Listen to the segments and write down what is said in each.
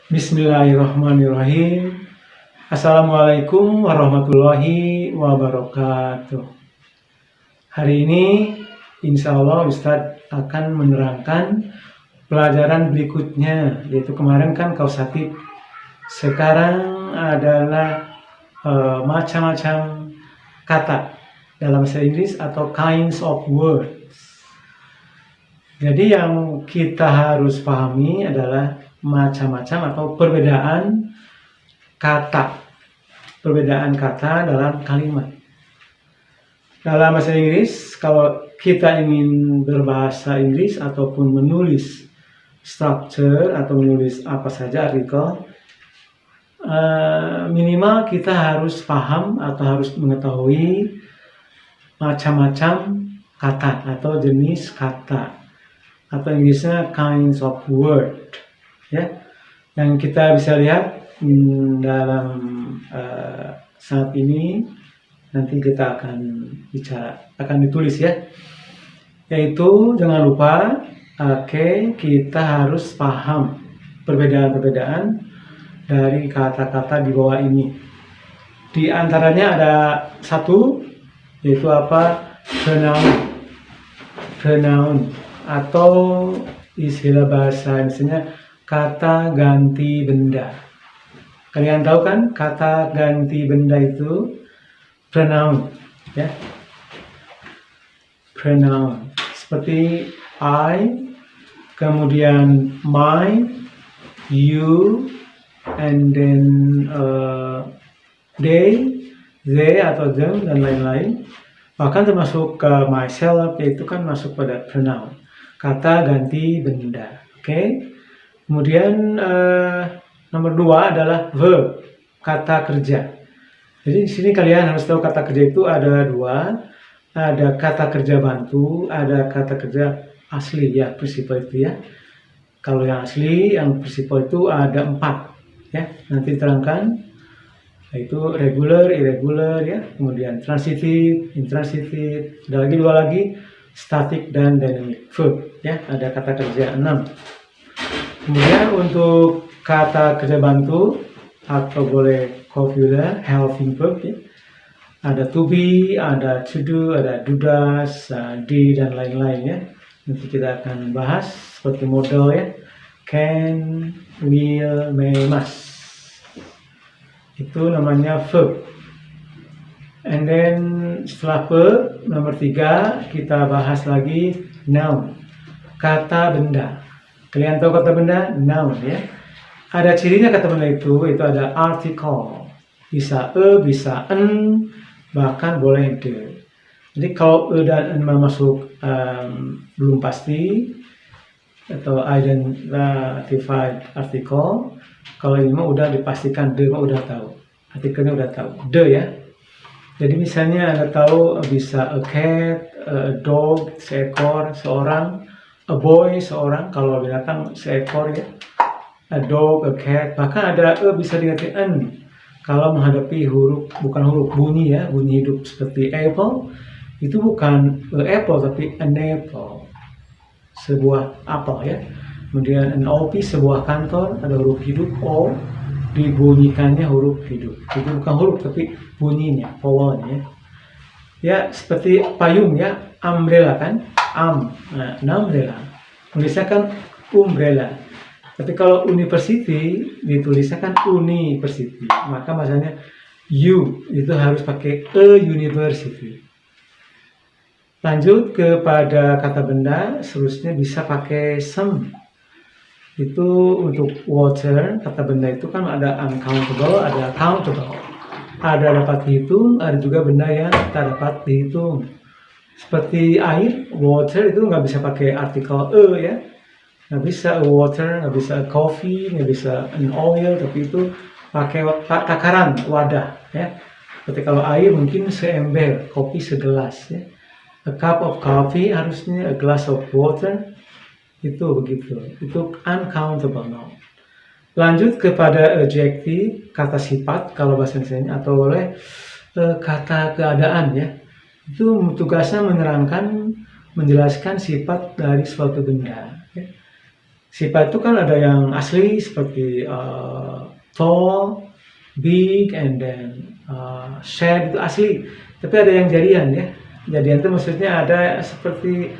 Bismillahirrahmanirrahim. Assalamualaikum warahmatullahi wabarakatuh. Hari ini insya Allah Ustadz akan menerangkan pelajaran berikutnya, yaitu kemarin kan kausatif. Sekarang adalah macam-macam kata dalam bahasa Inggris atau kinds of words. Jadi yang kita harus pahami adalah macam-macam atau perbedaan kata. Perbedaan kata dalam kalimat. Dalam bahasa Inggris, kalau kita ingin berbahasa Inggris ataupun menulis structure atau menulis apa saja artikel, minimal kita harus paham atau harus mengetahui macam-macam kata atau jenis kata. Atau Inggrisnya kinds of word, ya, yang kita bisa lihat dalam saat ini. Nanti kita akan ditulis ya, yaitu jangan lupa, kita harus paham perbedaan-perbedaan dari kata-kata di bawah ini. Di antaranya ada satu, yaitu apa? Pronoun atau istilah bahasa Indonesia kata ganti benda. Kalian tahu kan kata ganti benda itu pronoun, ya. Pronoun seperti I, kemudian my, you, and then they atau them dan lain-lain. Bahkan termasuk myself, yaitu kan masuk pada pronoun. Kata ganti benda, oke. Kemudian nomor 2 adalah verb, kata kerja. Jadi di sini kalian harus tahu kata kerja itu ada 2, ada kata kerja bantu, ada kata kerja asli ya, prinsipal itu ya. Kalau yang asli, yang prinsipal itu ada 4 ya. Nanti terangkan, yaitu regular, irregular ya. Kemudian transitive, intransitive, ada lagi 2 lagi. Static dan dynamic verb ya, ada kata kerja 6. Kemudian untuk kata kerja bantu atau boleh copula, helping verb ya, ada to be, ada to do, ada do does, did dan lain-lain ya. Nanti kita akan bahas seperti model ya, can, will, may, must. Itu namanya verb. And then setelah verb, nomor 3 kita bahas lagi noun, kata benda. Kalian tahu kata benda? Noun ya. Ada cirinya kata benda itu ada article. Bisa bisa en, bahkan boleh de. Jadi kalau e dan en masuk belum pasti atau identified article. Kalau ini mah udah dipastikan, de mah udah tahu. Artikelnya udah tahu. De ya. Jadi misalnya Anda tahu bisa a cat, a dog, seekor, seorang, a boy, seorang, kalau binatang seekor ya, a dog, a cat, bahkan ada bisa diganti n kalau menghadapi huruf, bukan huruf, bunyi ya, bunyi hidup seperti apple, itu bukan a apple tapi an apple, sebuah apel ya. Kemudian an office, sebuah kantor, ada huruf hidup o, dibunyikannya huruf hidup. Itu bukan huruf tapi bunyinya, vowelnya. Ya, seperti payung ya, umbrella kan, nah, umbrella. Tulisnya kan umbrella. Tapi kalau university ditulisnya kan university. Maka bahasanya U itu harus pakai a university. Lanjut kepada kata benda, seterusnya bisa pakai some. Itu untuk water, kata benda itu kan ada uncountable, ada countable. Ada dapat dihitung, ada juga benda yang tak dapat dihitung. Seperti air, water itu nggak bisa pakai artikel e ya. Nggak bisa a water, nggak bisa a coffee, nggak bisa an oil, tapi itu pakai takaran, wadah ya. Seperti kalau air mungkin seember, kopi segelas ya. A cup of coffee harusnya a glass of water. Itu begitu, itu uncountable noun. Lanjut kepada adjective, kata sifat kalau bahasa Indonesia, atau oleh kata keadaan ya. Itu tugasnya menerangkan, menjelaskan sifat dari suatu benda ya. Sifat itu kan ada yang asli seperti tall, big, and then shade itu asli. Tapi ada yang jadian ya. Jadian itu maksudnya ada seperti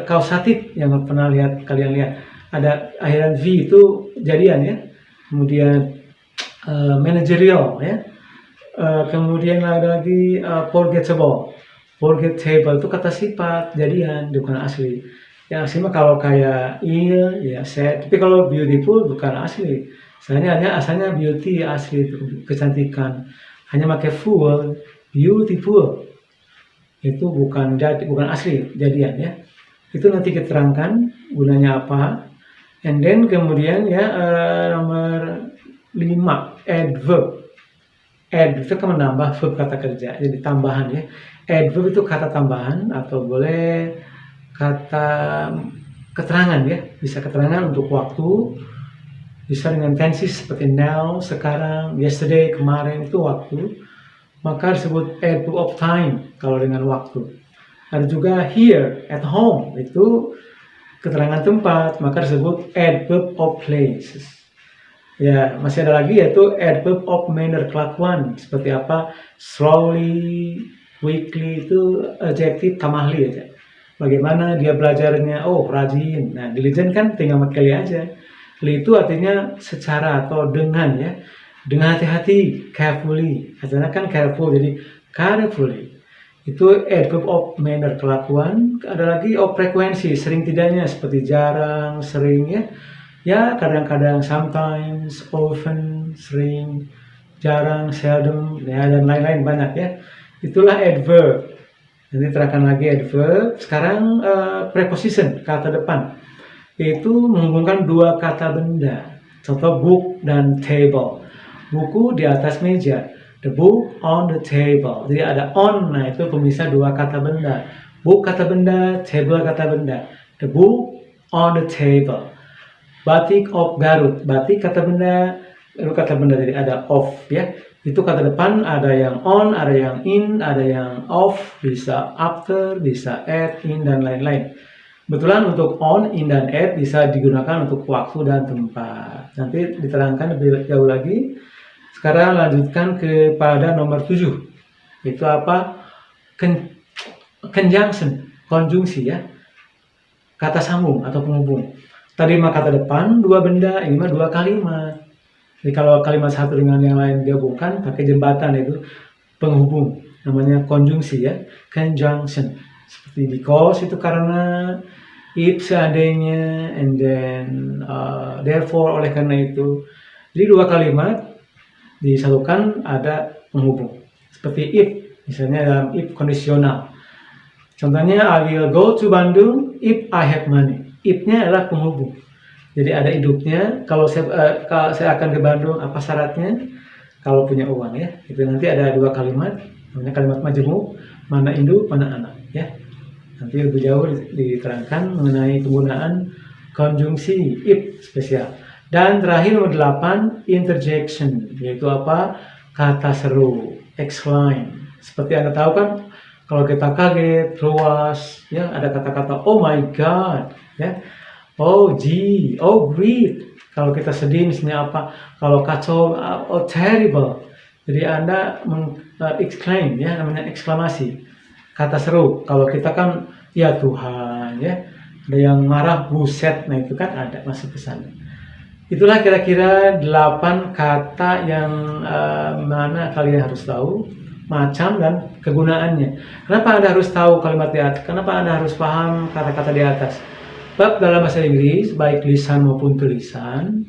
kausatif yang pernah kalian lihat. Ada akhiran V itu jadian ya. Kemudian managerial ya. Kemudian ada lagi forgettable. Forgettable itu kata sifat jadian, bukan asli. Yang asli mah kalau kayak ill ya sad, tapi kalau beautiful bukan asli. Asalnya beauty asli itu kecantikan. Hanya pakai full, beautiful. Itu bukan asli jadian ya. Itu nanti keterangkan gunanya apa. And then kemudian ya nomor 5, adverb. Adverb itu kan menambah verb kata kerja, jadi tambahan ya. Adverb itu kata tambahan atau boleh kata keterangan ya, bisa keterangan untuk waktu, bisa dengan tenses seperti now, sekarang, yesterday, kemarin itu waktu, maka disebut adverb of time kalau dengan waktu. Ada juga here, at home, itu keterangan tempat, maka disebut adverb of places. Ya, masih ada lagi yaitu adverb of manner, kelakuan. Seperti apa? Slowly, quickly itu adjektif tamahli aja. Bagaimana dia belajarnya? Oh, rajin. Nah, diligent kan tinggal pakai li aja. Li itu artinya secara atau dengan ya. Dengan hati-hati, carefully. Artinya kan careful, jadi carefully. Itu adverb of manner, kelakuan. Ada lagi of frekuensi, sering tidaknya seperti jarang, sering ya. Ya, kadang-kadang, sometimes, often, sering, jarang, seldom, ya, dan lain-lain banyak ya. Itulah adverb. Nanti terangkan lagi adverb. Sekarang preposition, kata depan. Itu menghubungkan dua kata benda. Contoh book dan table. Buku di atas meja. The book on the table. Jadi ada on, nah itu pemisah dua kata benda. Book kata benda, table kata benda. The book on the table. Batik of Garut, batik kata benda, itu kata benda, jadi ada of ya. Itu kata depan ada yang on, ada yang in, ada yang off, bisa after, bisa at, in, dan lain-lain. Kebetulan untuk on, in, dan at bisa digunakan untuk waktu dan tempat. Nanti diterangkan lebih jauh lagi. Sekarang lanjutkan kepada nomor 7. Itu apa? Conjunction, konjungsi ya. Kata sambung atau penghubung. Tadi mah kata depan, dua benda, ini mah dua kalimat. Jadi kalau kalimat satu dengan yang lain digabungkan, pakai jembatan itu penghubung. Namanya konjungsi ya, conjunction. Seperti because itu karena, if seandainya, and then therefore oleh karena itu. Jadi dua kalimat disatukan ada penghubung. Seperti if, misalnya dalam if kondisional. Contohnya, I will go to Bandung if I have money. If-nya adalah penghubung. Jadi ada hidupnya. Kalau saya akan ke Bandung, apa syaratnya? Kalau punya uang ya. Itu nanti ada dua kalimat. Namanya kalimat majemuk. Mana induk, mana anak ya. Nanti lebih jauh diterangkan mengenai penggunaan konjungsi if spesial. Dan terakhir nomor 8, interjection. Yaitu apa? Kata seru, exclaim. Seperti Anda tahu kan, kalau kita kaget, luas, ya ada kata-kata oh my god, ya, oh gee, oh great. Kalau kita sedih misalnya apa? Kalau kacau, oh terrible. Jadi Anda exclaim, ya, namanya eksklamasi. Kata seru. Kalau kita kan ya Tuhan, ya. Ada yang marah, buset. Nah itu kan ada masuk ke sana. Itulah kira-kira 8 kata yang mana kalian harus tahu macam dan kegunaannya. Kenapa Anda harus tahu kalimat di atas? Kenapa Anda harus paham kata-kata di atas? Sebab dalam bahasa Inggris, baik lisan maupun tulisan,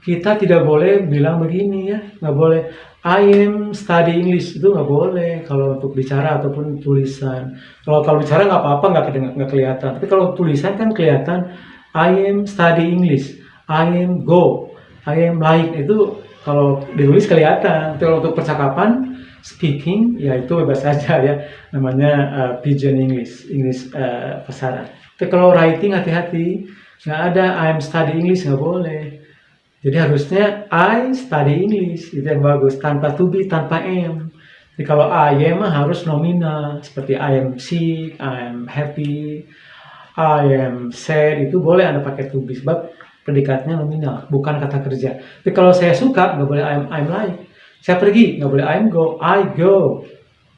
kita tidak boleh bilang begini ya, nggak boleh I am study English, itu nggak boleh kalau untuk bicara ataupun tulisan. Kalau bicara nggak apa-apa, nggak kelihatan. Tapi kalau tulisan kan kelihatan I am study English, I am go, I am like, itu kalau ditulis kelihatan. Kalau untuk percakapan, speaking, ya itu bebas saja ya, namanya pidgin English pasaran. Tapi kalau writing hati-hati, nggak ada I am study English, nggak boleh. Jadi harusnya I study English, itu yang bagus, tanpa to be, tanpa am. Jadi kalau I am harus nominal, seperti I am sick, I am happy, I am sad itu boleh Anda pakai to be sebab predikatnya nominal, bukan kata kerja. Tapi kalau saya suka nggak boleh I'm like. Saya pergi nggak boleh I'm go. I go.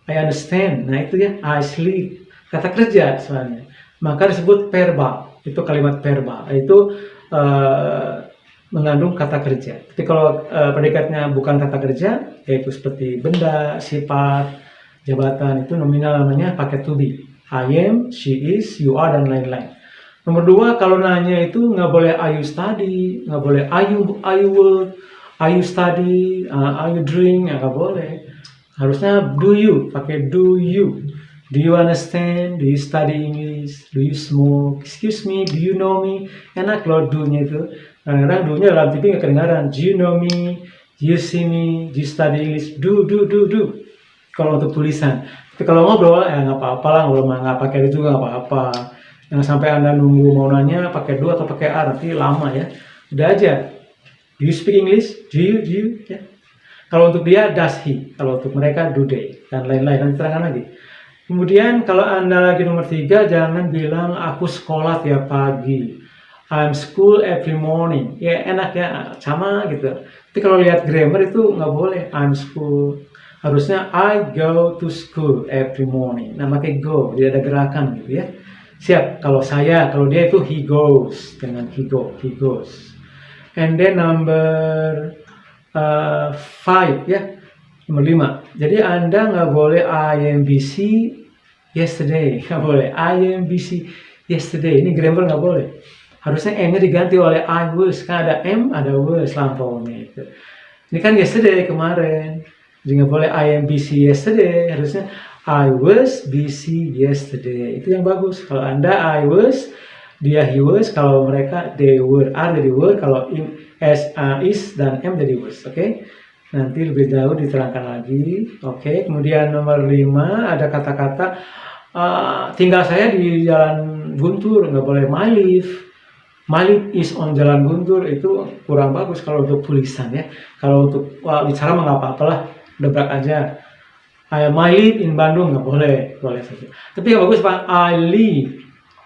I understand. Nah itu ya I sleep. Kata kerja soalnya. Maka disebut verbal. Itu kalimat verbal. Itu mengandung kata kerja. Tapi kalau predikatnya bukan kata kerja, yaitu seperti benda, sifat, jabatan, itu nominal namanya pakai to be. I am, she is, you are, dan lain-lain. Nomor 2, kalau nanya itu nggak boleh are you study, nggak boleh are you work, are you study, are you drink, nggak boleh. Harusnya do you, pakai do you. Do you understand? Do you study English? Do you smoke? Excuse me, do you know me? Enak loh do-nya itu. Kadang-kadang do-nya dalam TV nggak kedengaran. Do you know me? Do you see me? Do you study English? Do. Kalau untuk tulisan. Tapi kalau ngobrol, ya nggak apa-apa lah. Ngobrol nggak pakai itu juga nggak apa-apa. Jangan sampai Anda nunggu mau nanya pakai do atau pakai are. Nanti lama ya. Udah aja. Do you speak English? Do you? Ya. Kalau untuk dia, does he. Kalau untuk mereka, do they. Dan lain-lain. Nanti terangkan lagi. Kemudian kalau Anda lagi nomor 3, jangan bilang aku sekolah tiap pagi. I'm school every morning. Ya enak ya, sama gitu. Tapi kalau lihat grammar itu nggak boleh. I'm school. Harusnya I go to school every morning. Nah pakai go, tidak ada gerakan gitu ya. Siap, kalau saya, kalau dia itu he goes. Dengan he goes. And then number 5 ya. Nomor 5. Jadi Anda nggak boleh I am busy yesterday. Nggak boleh. I am busy yesterday. Ini grammar nggak boleh. Harusnya M-nya diganti oleh I was. Kan ada M, ada was lampaunya itu. Ini kan yesterday, kemarin. Jadi nggak boleh I am busy yesterday. Harusnya I was busy yesterday. Itu yang bagus. Kalau Anda I was, dia he was. Kalau mereka they were, are jadi were. Kalau S, is, dan M jadi was. Oke? Nanti lebih jauh diterangkan lagi. Oke, kemudian nomor 5 ada kata-kata tinggal saya di jalan Guntur, nggak boleh my live. My live is on jalan Guntur, itu kurang bagus kalau untuk tulisan ya. Kalau untuk bicara mah nggak apa-apa lah, debrak aja. My live in Bandung nggak boleh saja. Tapi yang bagus Pak, I live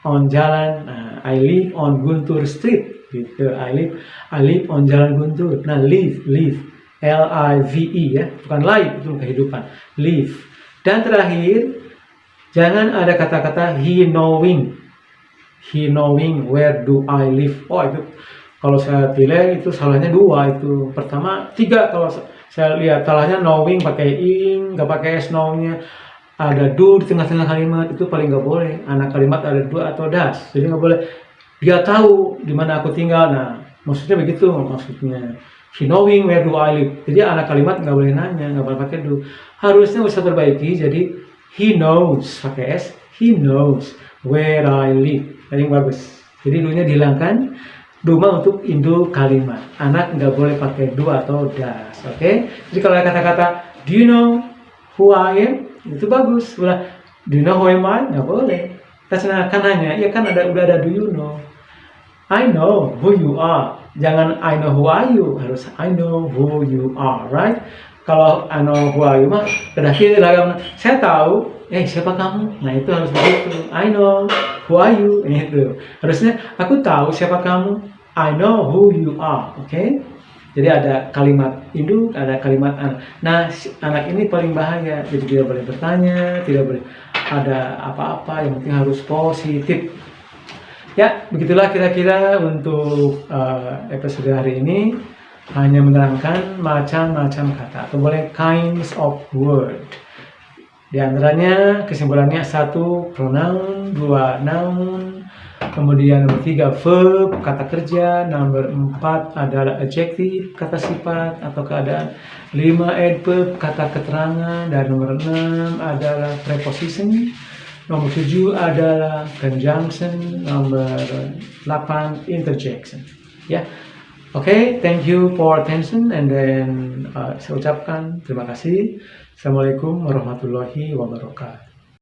on jalan, I live on Guntur Street gitu. I live on jalan Guntur. Nah live L-I-V-E ya, bukan life, itu kehidupan. Live. Dan terakhir, jangan ada kata-kata he knowing where do I live. Oh itu, kalau saya pilih itu salahnya 2 itu. Pertama, 3 kalau saya lihat salahnya knowing pakai ing, nggak pakai s knowingnya. Ada do di tengah-tengah kalimat, itu paling nggak boleh. Anak kalimat ada do atau das, jadi nggak boleh. Dia tahu di mana aku tinggal. Nah, maksudnya begitu maksudnya. He knowing where do I live. Jadi anak kalimat nggak boleh nanya, nggak boleh pakai do. Harusnya bisa perbaiki jadi he knows pakai s. He knows where I live. Yang bagus. Jadi do-nya dihilangkan. Do mah untuk induk kalimat. Anak nggak boleh pakai do atau das. Oke? Jadi kalau ada kata-kata do you know who I am, itu bagus. Udah do you know who am I? Nggak boleh. Kita kan nanya, ya kan udah ada do you know. I know who you are. Jangan I know who are you, harus I know who you are, right? Kalau I know who are you mah terakhir lagi saya tahu, siapa kamu? Nah itu harus begitu. I know who are you, itu. Harusnya aku tahu siapa kamu. I know who you are, oke? Jadi ada kalimat induk, ada kalimat anak. Nah anak ini paling bahaya, jadi tidak boleh bertanya, tidak boleh ada apa-apa, yang penting harus positif. Ya, begitulah kira-kira untuk episode hari ini. Hanya menerangkan macam-macam kata, atau boleh kinds of word. Di antaranya kesimpulannya 1 pronoun, 2 noun, kemudian nomor 3 verb, kata kerja, nomor 4 adalah adjective, kata sifat atau keadaan, 5 adverb, kata keterangan, dan nomor 6 adalah preposition. Nomor 7 adalah conjunction, nomor 8 interjection. Ya, oke, thank you for attention, and then saya ucapkan terima kasih. Assalamualaikum warahmatullahi wabarakatuh.